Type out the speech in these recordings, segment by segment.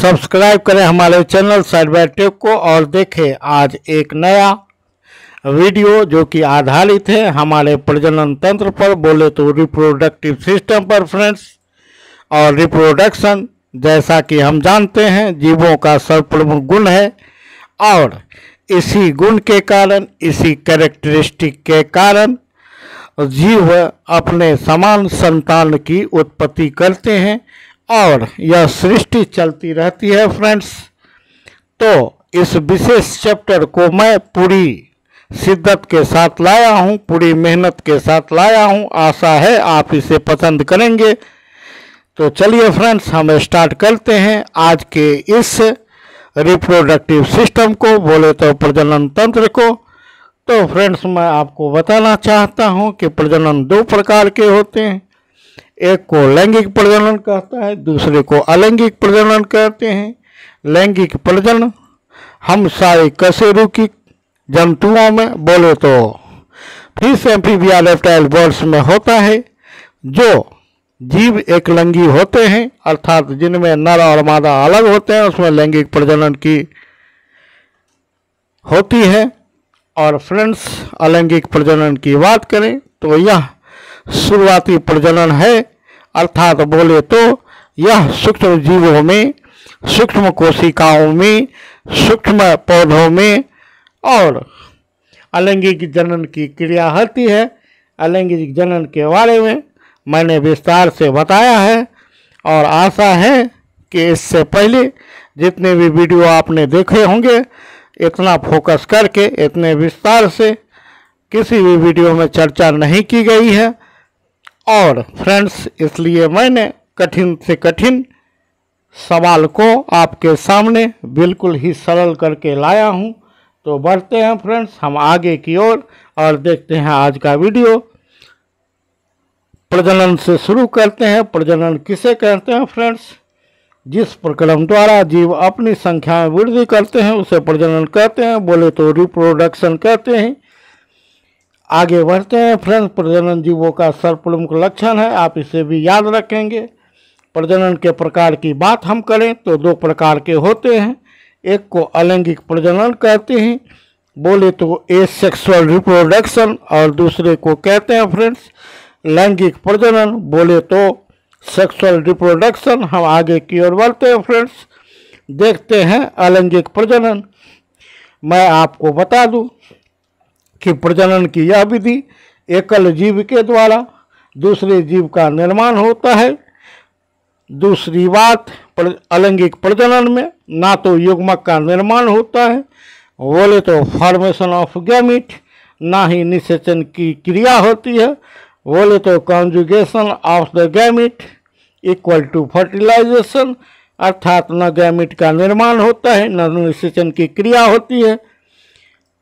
Subscribe करें हमारे channel side by take को और देखें आज एक नया वीडियो जो कि आधारित है हमारे प्रजनन तंत्र पर, बोले तो रिप्रोडक्टिव सिस्टम पर फ्रेंड्स। और रिप्रोडक्शन जैसा कि हम जानते हैं जीवों का सर्वप्रमुख गुण है और इसी गुण के कारण, इसी कैरेक्टरिस्टिक के कारण जीव अपने समान संतान की उत्पत्ति करते हैं और यह सृष्टि चलती रहती है फ्रेंड्स। तो इस विशेष चैप्टर को मैं पूरी शिद्दत के साथ लाया हूँ, पूरी मेहनत के साथ लाया हूँ। आशा है आप इसे पसंद करेंगे। तो चलिए फ्रेंड्स, हम स्टार्ट करते हैं आज के इस रिप्रोडक्टिव सिस्टम को, बोले तो प्रजनन तंत्र को। तो फ्रेंड्स, मैं आपको बताना चाहता हूं कि प्रजनन दो प्रकार के होते हैं। एक को लैंगिक प्रजनन कहता है, दूसरे को अलैंगिक प्रजनन कहते हैं। लैंगिक प्रजनन हम सारे कशेरुकी जंतुओं में, बोले तो फिश, एम्फीबिया, रेप्टाइल, बर्ड्स में होता है। जो जीव एक लिंगी होते हैं अर्थात जिनमें नर और मादा अलग होते हैं, उसमें लैंगिक प्रजनन की होती है। और फ्रेंड्स, अलैंगिक प्रजनन की बात करें तो यह शुरुआती प्रजनन है, अर्थात बोले तो यह सूक्ष्म जीवों में, सूक्ष्म कोशिकाओं में, सूक्ष्म पौधों में और अलैंगिक जनन की क्रिया होती है। अलैंगिक जनन के बारे में मैंने विस्तार से बताया है और आशा है कि इससे पहले जितने भी वीडियो आपने देखे होंगे, इतना फोकस करके, इतने विस्तार से किसी भी वीडियो में चर्चा नहीं की गई है। और फ्रेंड्स, इसलिए मैंने कठिन से कठिन सवाल को आपके सामने बिल्कुल ही सरल करके लाया हूँ। तो बढ़ते हैं फ्रेंड्स हम आगे की ओर और देखते हैं आज का वीडियो। प्रजनन से शुरू करते हैं। प्रजनन किसे कहते हैं फ्रेंड्स? जिस प्रक्रम द्वारा जीव अपनी संख्या में वृद्धि करते हैं उसे प्रजनन कहते हैं, बोले तो रिप्रोडक्शन कहते हैं। आगे बढ़ते हैं फ्रेंड्स। प्रजनन जीवों का सर्वप्रमुख लक्षण है, आप इसे भी याद रखेंगे। प्रजनन के प्रकार की बात हम करें तो दो प्रकार के होते हैं। एक को अलैंगिक प्रजनन कहते हैं, बोले तो एसेक्सुअल रिप्रोडक्शन, और दूसरे को कहते हैं फ्रेंड्स लैंगिक प्रजनन, बोले तो सेक्सुअल रिप्रोडक्शन। हम आगे की ओर बढ़ते हैं फ्रेंड्स, देखते हैं अलैंगिक प्रजनन। मैं आपको बता दूं कि प्रजनन की यह विधि एकल जीव के द्वारा दूसरे जीव का निर्माण होता है। दूसरी बात, अलैंगिक प्रजनन में ना तो युग्मक का निर्माण होता है, बोले तो फॉर्मेशन ऑफ गैमीट, ना ही निषेचन की क्रिया होती है, बोले तो conjugation of the gamete equal to fertilisation, अर्थात न गैमीट का निर्माण होता है न निषेचन की क्रिया होती है।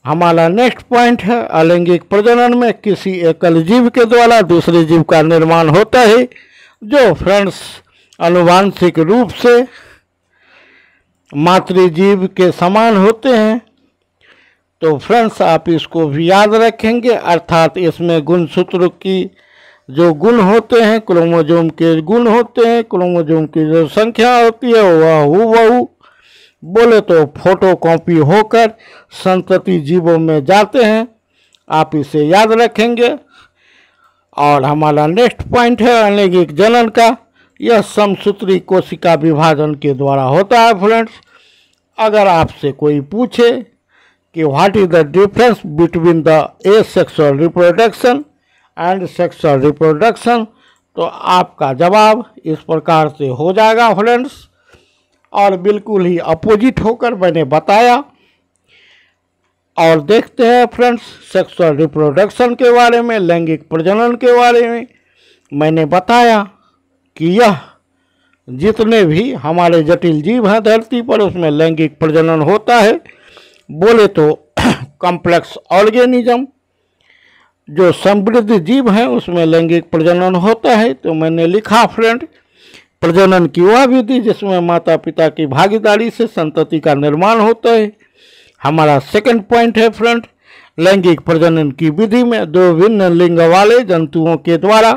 हमारा नेक्स्ट पॉइंट है, अलैंगिक प्रजनन में किसी एकल जीव के द्वारा दूसरे जीव का निर्माण होता है जो फ्रेंड्स आनुवांशिक रूप से मातृजीव के समान होते हैं। तो फ्रेंड्स, आप इसको भी याद रखेंगे, अर्थात इसमें गुणसूत्र की जो गुण होते हैं, क्रोमोजोम के गुण होते हैं, क्रोमोजोम की जो संख्या होती है वह हूबहू बोले तो फोटोकॉपी होकर संतति जीवों में जाते हैं। आप इसे याद रखेंगे। और हमारा नेक्स्ट पॉइंट है अलैंगिक जनन का। यह समसूत्री कोशिका विभाजन के द्वारा होता है फ्रेंड्स। अगर आपसे कोई पूछे कि what is the difference between the asexual reproduction and sexual reproduction, तो आपका जवाब इस प्रकार से हो जाएगा फ्रेंड्स, और बिल्कुल ही अपोजिट होकर मैंने बताया। और देखते हैं फ्रेंड्स सेक्सुअल रिप्रोडक्शन के बारे में, लैंगिक प्रजनन के बारे में। मैंने बताया कि यह जितने भी हमारे जटिल जीव हैं धरती पर उसमें लैंगिक प्रजनन होता है, बोले तो कॉम्प्लेक्स ऑर्गेनिज्म जो समृद्ध जीव हैं उसमें लैंगिक प्रजनन होता है। तो मैंने लिखा फ्रेंड, प्रजनन की वह विधि जिसमें माता पिता की भागीदारी से संतति का निर्माण होता है। हमारा सेकंड पॉइंट है फ्रेंड, लैंगिक प्रजनन की विधि में दो भिन्न लिंग वाले जंतुओं के द्वारा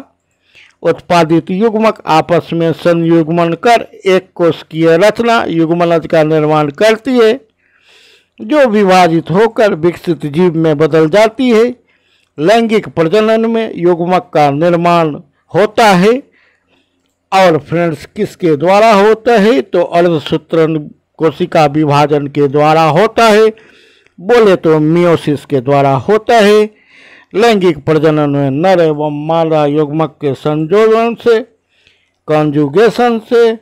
उत्पादित युग्मक आपस में संयुग्मन कर एक कोशिकीय रचना युग्मनज का निर्माण करती है, जो विभाजित होकर विकसित जीव में बदल जाती है। लैंगिक प्रजनन में युग्मक का निर्माण होता है और फ्रेंड्स किसके द्वारा होता है, तो अर्धसूत्रण कोशिका विभाजन के द्वारा होता है, बोले तो मियोसिस के द्वारा होता है। लैंगिक प्रजनन में नर एवं मादा युग्मक के संयोजन से कॉन्जुगेशन से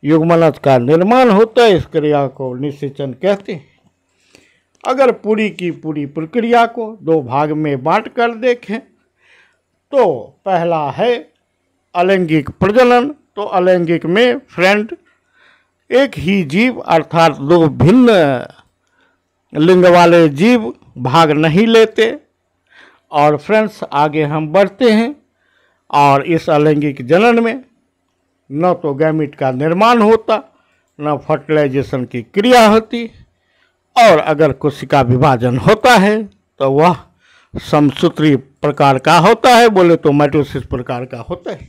युग्मनज का निर्माण होता है। इस क्रिया को निषेचन कहते हैं। अगर पूरी की पूरी प्रक्रिया को दो भाग में बांटकर देखें तो पहला है अलैंगिक प्रजनन। तो अलैंगिक में फ्रेंड एक ही जीव अर्थात दो भिन्न लिंग वाले जीव भाग नहीं लेते। और फ्रेंड्स आगे हम बढ़ते हैं और इस अलैंगिक जनन में न तो गैमीट का निर्माण होता, न फर्टिलाइजेशन की क्रिया होती, और अगर कोशिका विभाजन होता है तो वह समसूत्री प्रकार का होता है, बोले तो माइटोसिस प्रकार का होता है।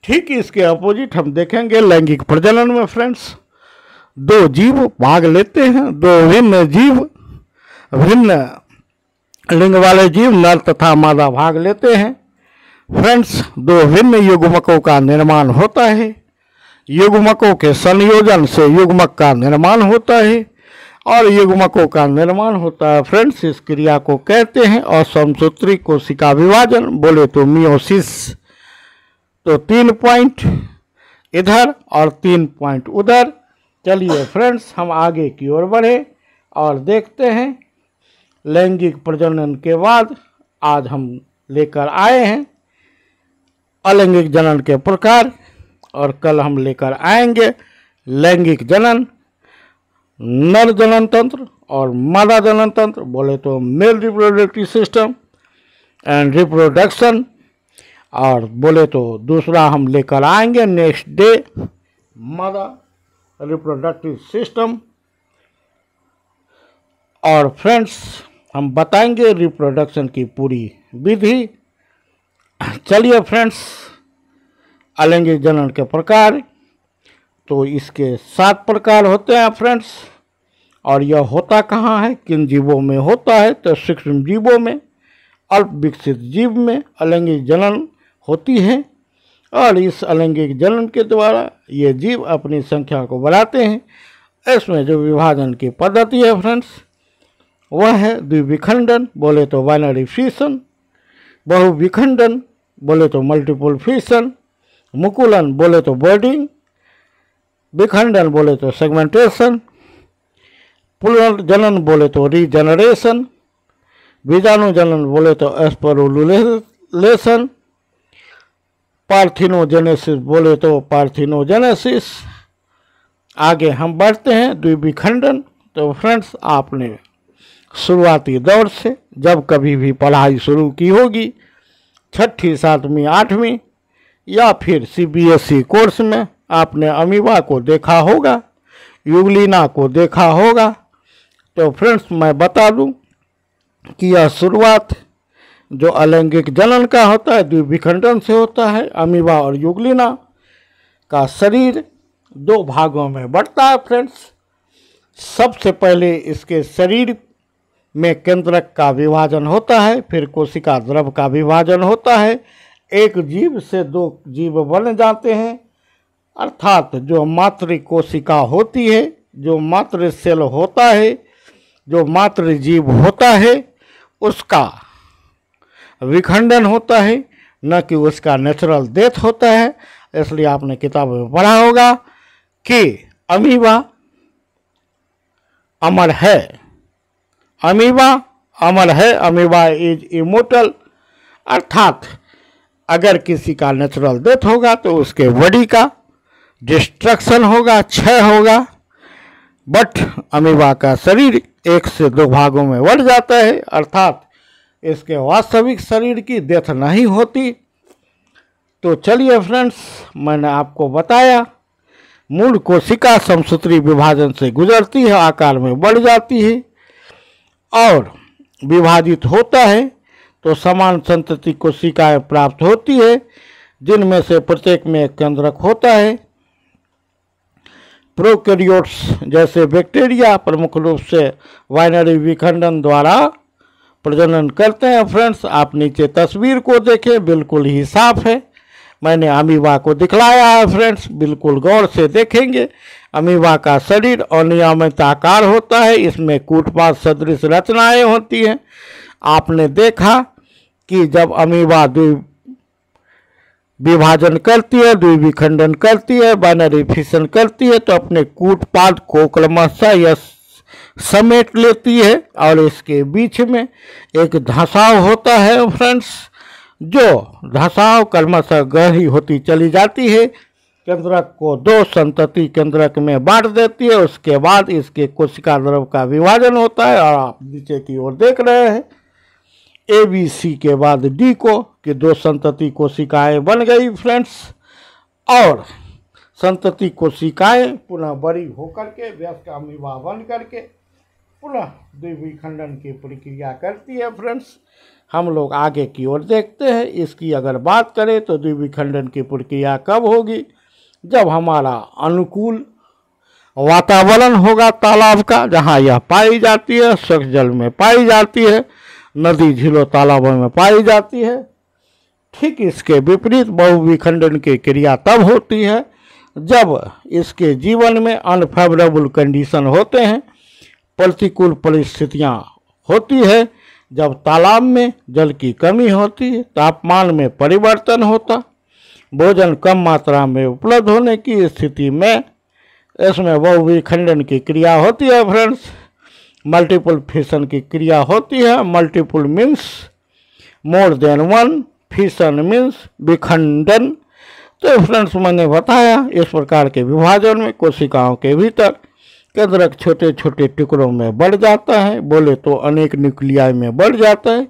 ठीक इसके अपोजिट हम देखेंगे लैंगिक प्रजनन में फ्रेंड्स दो जीव भाग लेते हैं, दो भिन्न जीव भिन्न लिंग वाले जीव नर तथा मादा भाग लेते हैं। फ्रेंड्स दो भिन्न युग्मकों का निर्माण होता है, युग्मकों के संयोजन से युग्मक का निर्माण होता है और युग्मकों का निर्माण होता है। फ्रेंड्स इस क्रिया को कहते हैं असमसूत्री कोशिका विभाजन, बोले तो मियोसिस। तो 3 पॉइंट इधर और 3 पॉइंट उधर। चलिए फ्रेंड्स हम आगे की ओर बढ़े और देखते हैं लैंगिक प्रजनन के बाद आज हम लेकर आए हैं अलैंगिक जनन के प्रकार, और कल हम लेकर आएंगे लैंगिक जनन, नर जनन तंत्र और मादा जनन तंत्र, बोले तो male reproductive system and reproduction. और बोले तो दूसरा हम लेकर आएंगे नेक्स्ट डे मादा रिप्रोडक्टिव सिस्टम। और फ्रेंड्स हम बताएंगे रिप्रोडक्शन की पूरी विधि। चलिए फ्रेंड्स अलैंगिक जनन के प्रकार, तो इसके 7 प्रकार होते हैं फ्रेंड्स। और यह होता कहाँ है, किन जीवों में होता है, तो सूक्ष्म जीवों में, अल्प विकसित जीव में अलैंगिक जनन होती है। और इस अलैंगिक जनन के द्वारा ये जीव अपनी संख्या को बढ़ाते हैं। इसमें जो विभाजन की पद्धति है फ्रेंड्स वह है द्विविखंडन, बोले तो बाइनरी फिशन, बहुविखंडन बोले तो मल्टीपल फिशन, मुकुलन बोले तो बर्डिंग, विखंडन बोले तो सेगमेंटेशन, पुनर्जनन बोले तो रीजनरेशन, बीजाणुजनन बोले तो एस्परुलेशन, पार्थिनोजेनेसिस बोले तो पार्थिनोजेनेसिस। आगे हम बढ़ते हैं द्विविखंडन। तो फ्रेंड्स आपने शुरुआती दौर से जब कभी भी पढ़ाई शुरू की होगी, 6ठी 7वीं 8वीं या फिर CBSE कोर्स में आपने अमीबा को देखा होगा, युगलिना को देखा होगा। तो फ्रेंड्स मैं बता दूं कि यह शुरुआत जो अलैंगिक जनन का होता है द्विविखंडन से होता है। अमीबा और युगलिना का शरीर 2 भागों में बढ़ता है फ्रेंड्स। सबसे पहले इसके शरीर में केंद्रक का विभाजन होता है, फिर कोशिका द्रव का विभाजन होता है। एक जीव से 2 जीव बन जाते हैं, अर्थात जो मातृ कोशिका होती है, जो मातृ सेल होता है, जो मातृ जीव होता है, उसका विखंडन होता है, न कि उसका नेचुरल डेथ होता है। इसलिए आपने किताबों में पढ़ा होगा कि अमीबा अमर है, अमीबा अमर है, अमीबा इज इमोर्टल। अर्थात अगर किसी का नेचुरल डेथ होगा तो उसके बॉडी का डिस्ट्रक्शन होगा, क्षय होगा, बट अमीबा का शरीर 1 से 2 भागों में बढ़ जाता है, अर्थात इसके वास्तविक शरीर की डेथ नहीं होती। तो चलिए फ्रेंड्स मैंने आपको बताया मूल कोशिका समसूत्री विभाजन से गुजरती है, आकार में बढ़ जाती है और विभाजित होता है तो समान संतति कोशिकाएं प्राप्त होती है। जिनमें से प्रत्येक में एक केंद्रक होता है। प्रोकैरियोट्स जैसे बैक्टीरिया प्रमुख रूप से बाइनरी विखंडन द्वारा प्रजनन करते हैं। फ्रेंड्स, आप नीचे तस्वीर को देखें, बिल्कुल ही साफ है। मैंने अमीबा को दिखलाया है। फ्रेंड्स, बिल्कुल गौर से देखेंगे। अमीबा का शरीर अनियमित आकार होता है, इसमें कूटपात सदृश रचनाएं होती हैं। आपने देखा कि जब अमीबा विभाजन करती है, द्विविखंडन करती है, बाइनरी फिशन करती है, तो अपने कूटपात को क्रमशः या समेट लेती है और इसके बीच में एक धंसाव होता है। फ्रेंड्स, जो धंसाव क्रमशः गहरी होती चली जाती है, केंद्रक को दो संतति केंद्रक में बांट देती है। उसके बाद इसके कोशिका द्रव का विभाजन होता है और आप नीचे की ओर देख रहे हैं ABC के बाद D को कि दो संतति कोशिकाएं बन गई। फ्रेंड्स, और संतति कोशिकाएं पुनः बड़ी होकर के वयस्क अमीबा बन करके पुनः द्विविखंडन की प्रक्रिया करती है। फ्रेंड्स, हम लोग आगे की ओर देखते हैं। इसकी अगर बात करें तो द्विविखंडन की प्रक्रिया कब होगी? जब हमारा अनुकूल वातावरण होगा तालाब का, जहाँ यह पाई जाती है, स्वच्छ जल में पाई जाती है, नदी झीलों तालाबों में पाई जाती है। ठीक इसके विपरीत बहुविखंडन की क्रिया तब होती है जब इसके जीवन में अनफेवरेबल कंडीशन होते हैं, प्रतिकूल परिस्थितियां होती है, जब तालाब में जल की कमी होती है, तापमान में परिवर्तन होता, भोजन कम मात्रा में उपलब्ध होने की स्थिति में इसमें बहुविखंडन की क्रिया होती है। फ्रेंड्स, मल्टीपल फिशन की क्रिया होती है। Multiple means more than one, fission means विखंडन। तो फ्रेंड्स, मैंने बताया इस प्रकार के विभाजन में कोशिकाओं के भीतर केंद्रक छोटे छोटे टुकड़ों में बढ़ जाता है, बोले तो अनेक न्यूक्लियाई में बढ़ जाता है।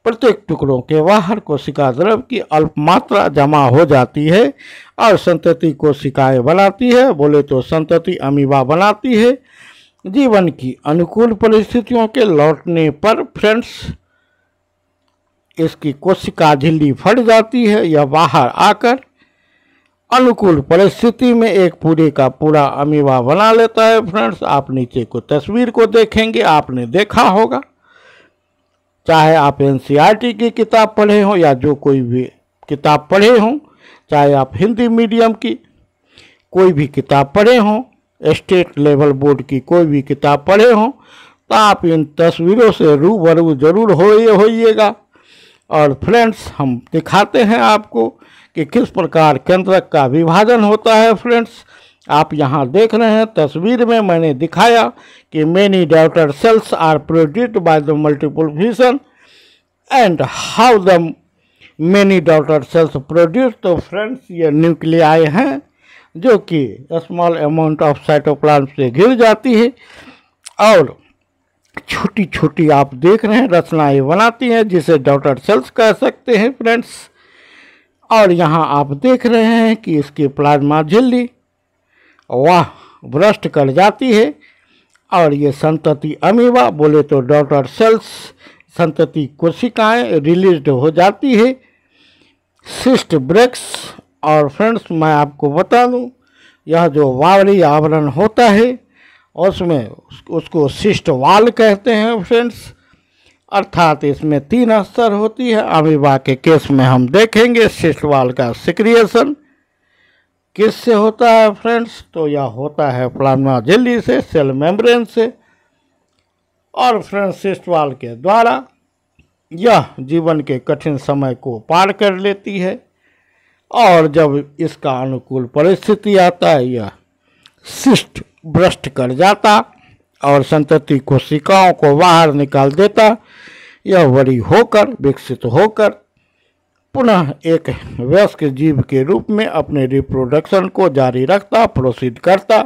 प्रत्येक टुकड़ों के बाहर कोशिका द्रव की अल्प मात्रा जमा हो जाती है और संतति कोशिकाएं बनाती है, बोले तो संतति अमीबा बनाती है। जीवन की अनुकूल परिस्थितियों के लौटने पर फ्रेंड्स, इसकी कोशिका झिल्ली फट जाती है। यह बाहर आकर अनुकूल परिस्थिति में एक पूरे का पूरा अमीबा बना लेता है। फ्रेंड्स, आप नीचे को तस्वीर को देखेंगे, आपने देखा होगा, चाहे आप NCERT की किताब पढ़े हों या जो कोई भी किताब पढ़े हों, चाहे आप हिंदी मीडियम की कोई भी किताब पढ़े हों, स्टेट लेवल बोर्ड की कोई भी किताब पढ़े हों, तो आप इन तस्वीरों से रूबरू जरूर होइएगा। और फ्रेंड्स, हम दिखाते हैं आपको कि किस प्रकार केंद्रक का विभाजन होता है। फ्रेंड्स, आप यहाँ देख रहे हैं तस्वीर में मैंने दिखाया कि many daughter cells are produced by the multiple fission and how the many daughter cells produce. तो फ्रेंड्स, ये न्यूक्लियाई हैं जो कि स्मॉल अमाउंट ऑफ साइटोप्लाज्म से घिर जाती है और छोटी छोटी आप देख रहे हैं रचनाएं बनाती हैं, जिसे डॉटर सेल्स कह सकते हैं। फ्रेंड्स, और यहाँ आप देख रहे हैं कि इसकी प्लाज्मा झिल्ली वह भ्रष्ट कर जाती है और ये संतति अमीबा, बोले तो डॉटर सेल्स, संतति कोशिकाएं रिलीज हो जाती है, सिस्ट ब्रेक्स। और फ्रेंड्स, मैं आपको बता दूं, यह जो बाहरी आवरण होता है उसमें उसको सिस्ट वाल कहते हैं। फ्रेंड्स, अर्थात इसमें 3 स्तर होती है। अमीबा के केस में हम देखेंगे सिस्ट वाल का सिक्रिएशन किससे होता है। फ्रेंड्स, तो यह होता है प्लाज्मा झिल्ली से, सेल मेम्ब्रेन से। और फ्रेंड्स, सिस्ट वाल के द्वारा यह जीवन के कठिन समय को पार कर लेती है और जब इसका अनुकूल परिस्थिति आता है, यह सिस्ट भ्रष्ट कर जाता और संतति कोशिकाओं को बाहर निकाल देता। यह बड़ी होकर विकसित होकर पुनः एक वयस्क जीव के रूप में अपने रिप्रोडक्शन को जारी रखता, प्रोसीड करता।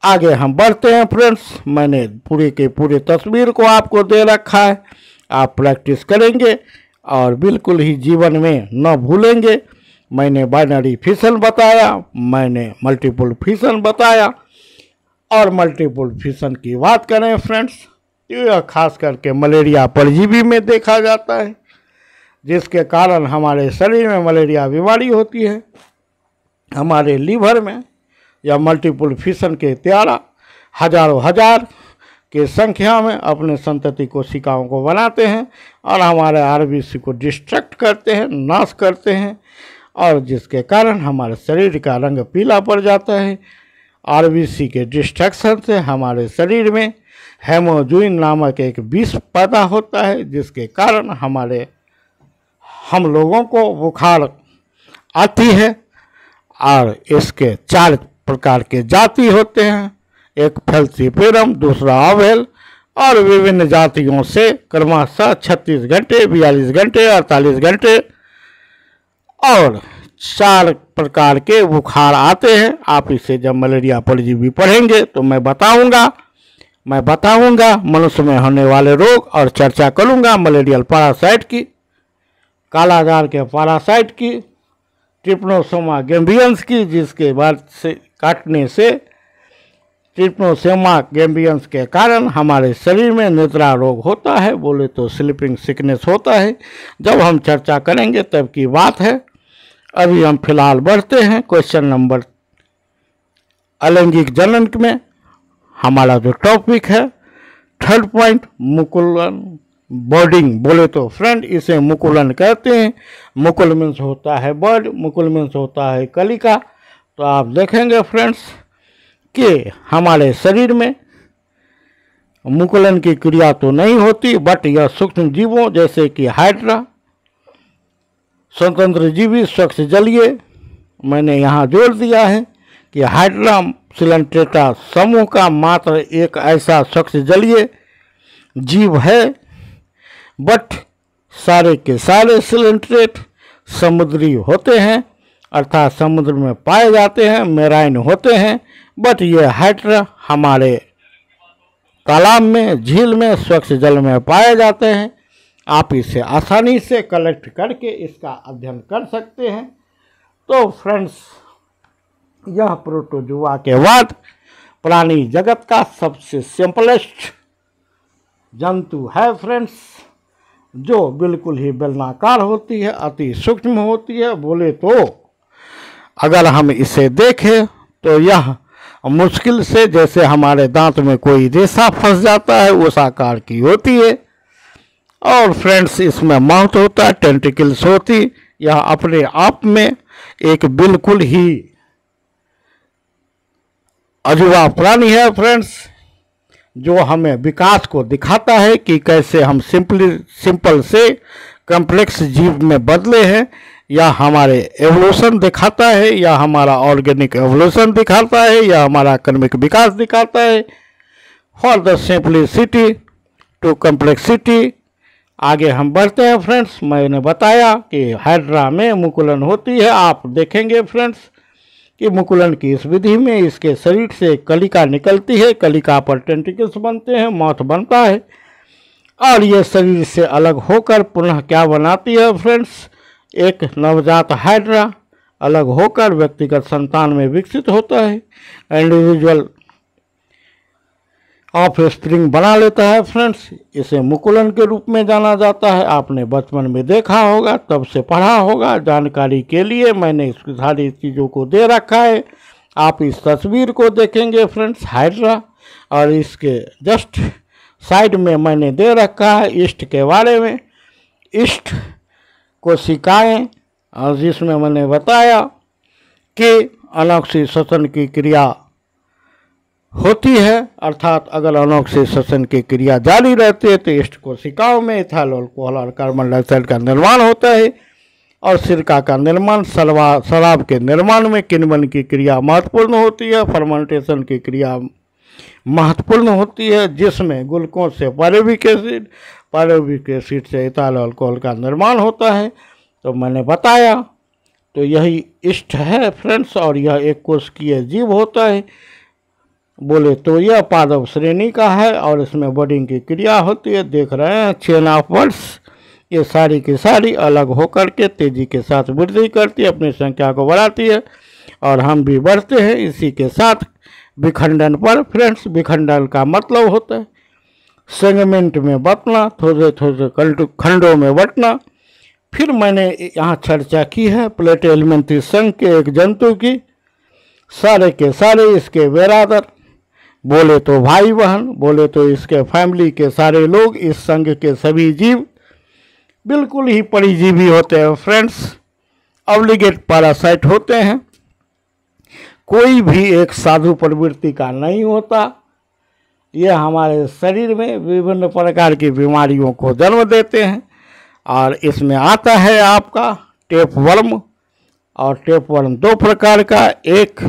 आगे हम बढ़ते हैं। फ्रेंड्स, मैंने पूरे के पूरे तस्वीर को आपको दे रखा है, आप प्रैक्टिस करेंगे और बिल्कुल ही जीवन में न भूलेंगे। मैंने बाइनरी फिशन बताया, मैंने मल्टीपल फिशन बताया। और मल्टीपल फिशन की बात करें फ्रेंड्स, तो यह खास करके मलेरिया परजीवी में देखा जाता है, जिसके कारण हमारे शरीर में मलेरिया बीमारी होती है। हमारे लीवर में या मल्टीपल फिशन के त्यारा हजारों हजार के संख्या में अपने संतति कोशिकाओं को बनाते हैं और हमारे आरबीसी को डिस्ट्रैक्ट करते हैं, नाश करते हैं, और जिसके कारण हमारे शरीर का रंग पीला पड़ जाता है। आरबीसी के डिस्ट्रैक्शन से हमारे शरीर में हेमोजुइन नामक एक विष पैदा होता है, जिसके कारण हम लोगों को बुखार आती है। और इसके 4 प्रकार के जाति होते हैं, एक फेल्सीपेरम, दूसरा अवेल, और विभिन्न जातियों से क्रमशः 36 घंटे, 42 घंटे, 48 घंटे और 4 प्रकार के बुखार आते हैं। आप इसे जब मलेरिया परजीवी पढ़ेंगे तो मैं बताऊंगा मनुष्य में होने वाले रोग, और चर्चा करूंगा मलेरियल पैरासाइट की, कालाजार के पैरासाइट की, ट्रिपनोसोमा गैम्बियंस की, जिसके बाद से काटने से ट्रिपनोसोमा गैम्बियंस के कारण हमारे शरीर में निद्रा रोग होता है, बोले तो स्लीपिंग सिकनेस होता है। जब हम चर्चा करेंगे तब की बात है। अभी हम फिलहाल बढ़ते हैं क्वेश्चन नंबर अलैंगिक जनन में। हमारा जो टॉपिक है 3rd पॉइंट, मुकुलन बर्डिंग, बोले तो फ्रेंड इसे मुकुलन कहते हैं। मुकुल मीन्स होता है बर्ड, मुकुल मीन्स होता है कलिका। तो आप देखेंगे फ्रेंड्स कि हमारे शरीर में मुकुलन की क्रिया तो नहीं होती, बट यह सूक्ष्म जीवों जैसे कि हाइड्रा, स्वतंत्र जीवी, स्वच्छ जलीय, मैंने यहाँ जोड़ दिया है कि हाइड्रा सिलेंट्रेटा समूह का मात्र एक ऐसा स्वच्छ जलीय जीव है, बट सारे के सारे सिलेंट्रेट समुद्री होते हैं, अर्थात समुद्र में पाए जाते हैं, मेराइन होते हैं। बट ये हाइड्रा हमारे तालाब में, झील में, स्वच्छ जल में पाए जाते हैं। आप इसे आसानी से कलेक्ट करके इसका अध्ययन कर सकते हैं। तो फ्रेंड्स, यह प्रोटोजुआ के बाद प्राणी जगत का सबसे सिंपलेस्ट जंतु है फ्रेंड्स, जो बिल्कुल ही बेलनाकार होती है, अति सूक्ष्म होती है। बोले तो अगर हम इसे देखें तो यह मुश्किल से जैसे हमारे दांत में कोई रेशा फंस जाता है उस आकार की होती है। और फ्रेंड्स, इसमें माउथ होता है, टेंटिकल्स होती। यह अपने आप में एक बिल्कुल ही अजूबा प्राणी है फ्रेंड्स, जो हमें विकास को दिखाता है कि कैसे हम सिंपल से कॉम्प्लेक्स जीव में बदले हैं, या हमारे एवोल्यूशन दिखाता है, या हमारा ऑर्गेनिक एवोल्यूशन दिखाता है, या हमारा कर्मिक विकास दिखाता है। For the simplicity to complexity आगे हम बढ़ते हैं फ्रेंड्स। मैंने बताया कि हाइड्रा में मुकुलन होती है। आप देखेंगे फ्रेंड्स कि मुकुलन की इस विधि में इसके शरीर से कलिका निकलती है, कलिका पर टेंटिकल्स बनते हैं, माउथ बनता है, और ये शरीर से अलग होकर पुनः क्या बनाती है फ्रेंड्स, एक नवजात हाइड्रा अलग होकर व्यक्तिगत संतान में विकसित होता है, इंडिविजुअल ऑफ स्प्रिंग बना लेता है फ्रेंड्स। इसे मुकुलन के रूप में जाना जाता है। आपने बचपन में देखा होगा, तब से पढ़ा होगा। जानकारी के लिए मैंने इसकी सारी चीज़ों को दे रखा है। आप इस तस्वीर को देखेंगे फ्रेंड्स, हाइड्रा, और इसके जस्ट साइड में मैंने दे रखा है ईस्ट के बारे में। ईस्ट कोशिकाएं, और जिसमें मैंने बताया कि अनॉक्सी श्वसन की क्रिया होती है, अर्थात अगर अनॉक्सी श्वसन की क्रिया जारी रहती है तो ईस्ट कोशिकाओं में इथाइल अल्कोहल और कार्बन डाइऑक्साइड का निर्माण होता है, और सिरका का निर्माण, शराब के निर्माण में किण्वन की क्रिया महत्वपूर्ण होती है, फर्मेंटेशन की क्रिया महत्वपूर्ण होती है, जिसमें ग्लूकोज से पायरुविक एसिड से इथाइल अल्कोहल का निर्माण होता है। तो मैंने बताया, तो यही ईस्ट है फ्रेंड्स, और यह एक कोशिकीय जीव होता है। बोले तो यह पादप श्रेणी का है, और इसमें बडिंग की क्रिया होती है। देख रहे हैं चेन ऑफ वर्ड्स, ये सारी की सारी अलग होकर के तेजी के साथ वृद्धि करती है, अपनी संख्या को बढ़ाती है, और हम भी बढ़ते हैं इसी के साथ विखंडन पर फ्रेंड्स। विखंडन का मतलब होता है सेगमेंट में बंटना, थोड़े थोड़े खंडों में बंटना। फिर मैंने यहाँ चर्चा की है प्लेटो एलिमेंट्री संघ के एक जंतु की, सारे के सारे इसके बेरादर, बोले तो भाई बहन, बोले तो इसके फैमिली के सारे लोग, इस संघ के सभी जीव बिल्कुल ही परिजीवी होते हैं फ्रेंड्स, ऑब्लिगेट पैरासाइट होते हैं। कोई भी एक साधु प्रवृत्ति का नहीं होता। ये हमारे शरीर में विभिन्न प्रकार की बीमारियों को जन्म देते हैं। और इसमें आता है आपका टेपवर्म, और टेपवर्म दो प्रकार का, एक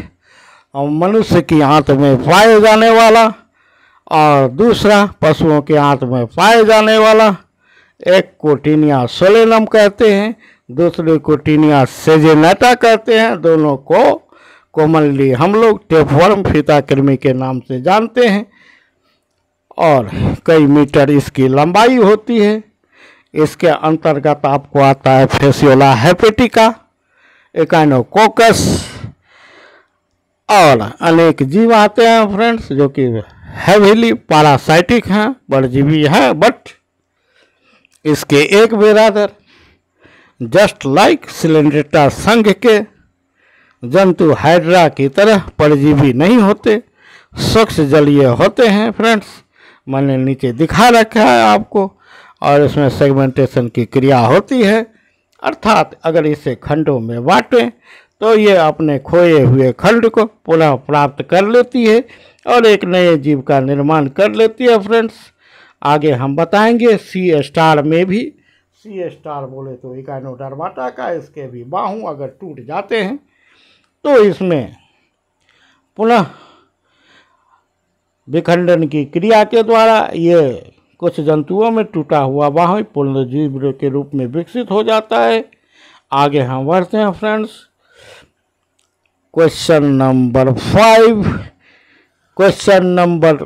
मनुष्य की आंत में पाए जाने वाला और दूसरा पशुओं के आंत में पाए जाने वाला। एक को टीनिया सोलेनम कहते हैं, दूसरे को टीनिया सेजेनेटा कहते हैं। दोनों को कॉमनली हम लोग टेपवर्म फीता कृमि के नाम से जानते हैं। और कई मीटर इसकी लंबाई होती है। इसके अंतर्गत आपको आता है फेसियोला हेपेटिका, एकाइनोकोकस और अनेक जीव आते हैं फ्रेंड्स, जो कि हैवीली पैरासाइटिक हैं, परजीवी हैं। बट इसके एक बेरादर जस्ट लाइक सिलेंड्रेटा संघ के जंतु हाइड्रा की तरह परजीवी नहीं होते, स्वच्छ जलीय होते हैं फ्रेंड्स। मैंने नीचे दिखा रखा है आपको। और इसमें सेगमेंटेशन की क्रिया होती है, अर्थात अगर इसे खंडों में बांटें तो ये अपने खोए हुए खंड को पुनः प्राप्त कर लेती है और एक नए जीव का निर्माण कर लेती है फ्रेंड्स। आगे हम बताएंगे सी स्टार में भी, सी स्टार बोले तो इकाइनोडर्माटा का, इसके भी बाहू अगर टूट जाते हैं तो इसमें पुनः विखंडन की क्रिया के द्वारा ये कुछ जंतुओं में टूटा हुआ बाहु पुनर्जीव के रूप में विकसित हो जाता है। आगे हम बढ़ते हैं friends. Question number 5, question number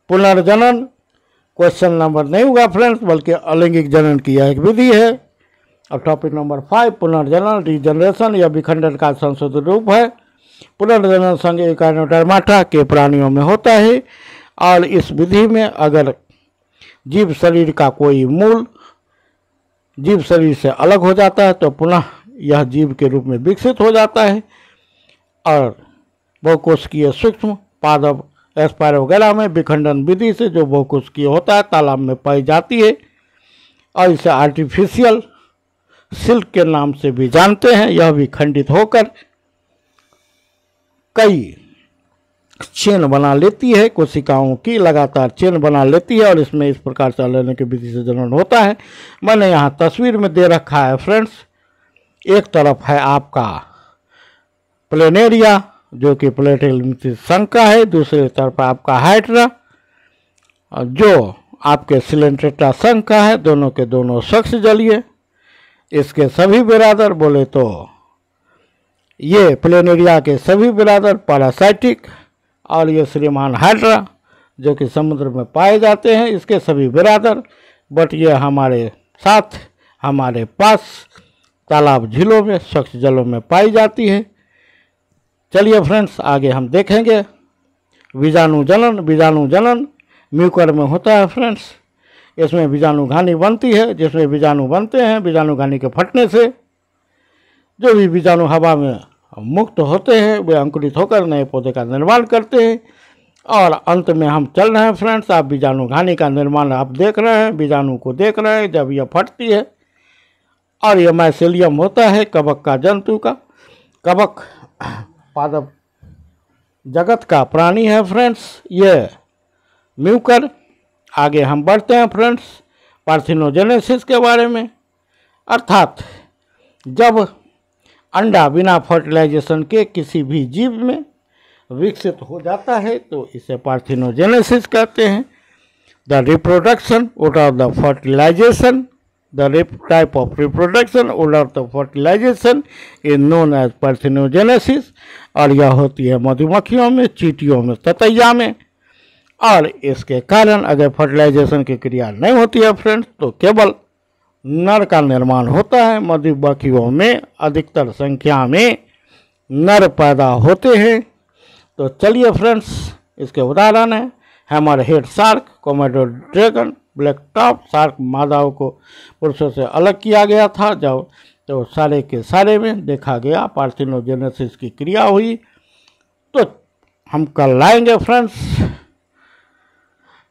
पुनर्जनन। क्वेश्चन नंबर नहीं होगा फ्रेंड्स, बल्कि अलैंगिक जनन की यह एक विधि है। और टॉपिक नंबर 5 पुनर्जनन, रीजनरेशन या विखंडन का संशोधित रूप है। पुनर्जनन संघ इकाइनोडर्माटा के प्राणियों में होता है। और इस विधि में अगर जीव शरीर का कोई मूल जीव शरीर से अलग हो जाता है तो पुनः यह जीव के रूप में विकसित हो जाता है। और बहुकोशिकीय सूक्ष्म पादप एस्पायरोगेरा में विखंडन विधि से जो बहुकोशिकीय होता है तालाब में पाई जाती है। और इसे आर्टिफिशियल सिल्क के नाम से भी जानते हैं। यह भी खंडित होकर कई चेन बना लेती है, कोशिकाओं की लगातार चेन बना लेती है। और इसमें इस प्रकार से लेने की विधि से जनन होता है। मैंने यहाँ तस्वीर में दे रखा है फ्रेंड्स। एक तरफ है आपका प्लेनेरिया जो कि प्लेटो एलिमेंट्री संघ का है, दूसरी तरफ आपका हाइड्रा जो आपके सिलेंड्रेटा संघ का है। दोनों के दोनों स्वच्छ जलीय। इसके सभी बिरादर बोले तो ये प्लेनेरिया के सभी बिरादर पैरासाइटिक, और ये श्रीमान हाइड्रा जो कि समुद्र में पाए जाते हैं, इसके सभी बिरादर। बट ये हमारे साथ हमारे पास तालाब झीलों में स्वच्छ जलों में पाई जाती है। चलिए फ्रेंड्स आगे हम देखेंगे बीजाणु जनन। बीजाणु जनन म्यूकर में होता है फ्रेंड्स। इसमें बीजाणु घानी बनती है, जिसमें बीजाणु बनते हैं। बीजाणु घानी के फटने से जो भी बीजाणु हवा में मुक्त होते हैं वे अंकुरित होकर नए पौधे का निर्माण करते हैं। और अंत में हम चल रहे हैं फ्रेंड्स। आप बीजाणु घानी का निर्माण आप देख रहे हैं, बीजाणु को देख रहे हैं जब यह फटती है। और यह माइसेलियम होता है कवक का जंतु का। कवक पादप जगत का प्राणी है फ्रेंड्स, ये म्यूकर। आगे हम बढ़ते हैं फ्रेंड्स पार्थिनोजेनेसिस के बारे में। अर्थात जब अंडा बिना फर्टिलाइजेशन के किसी भी जीव में विकसित हो जाता है तो इसे पार्थिनोजेनेसिस कहते हैं। The reproduction without the fertilization, the type of reproduction without the fertilization is known as parthenogenesis। और यह होती है मधुमक्खियों में, चींटियों में, ततैया में। और इसके कारण अगर फर्टिलाइजेशन की क्रिया नहीं होती है फ्रेंड्स तो केवल नर का निर्माण होता है। मधुमक्खियों में अधिकतर संख्या में नर पैदा होते हैं। तो चलिए फ्रेंड्स इसके उदाहरण हैं hammer head shark, Komodo dragon, black top shark मादाओं को पुरुषों से अलग किया गया था। जब तो सारे के सारे में देखा गया पार्थिनोजेनेसिस की क्रिया हुई। तो हम कल लाएंगे फ्रेंड्स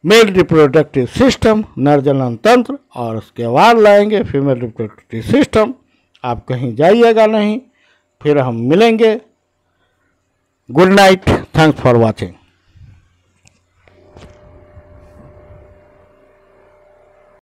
मेल रिप्रोडक्टिव सिस्टम, नर जनन तंत्र, और उसके बाद लाएंगे फीमेल रिप्रोडक्टिव सिस्टम। आप कहीं जाइएगा नहीं, फिर हम मिलेंगे। Good night, thanks for watching.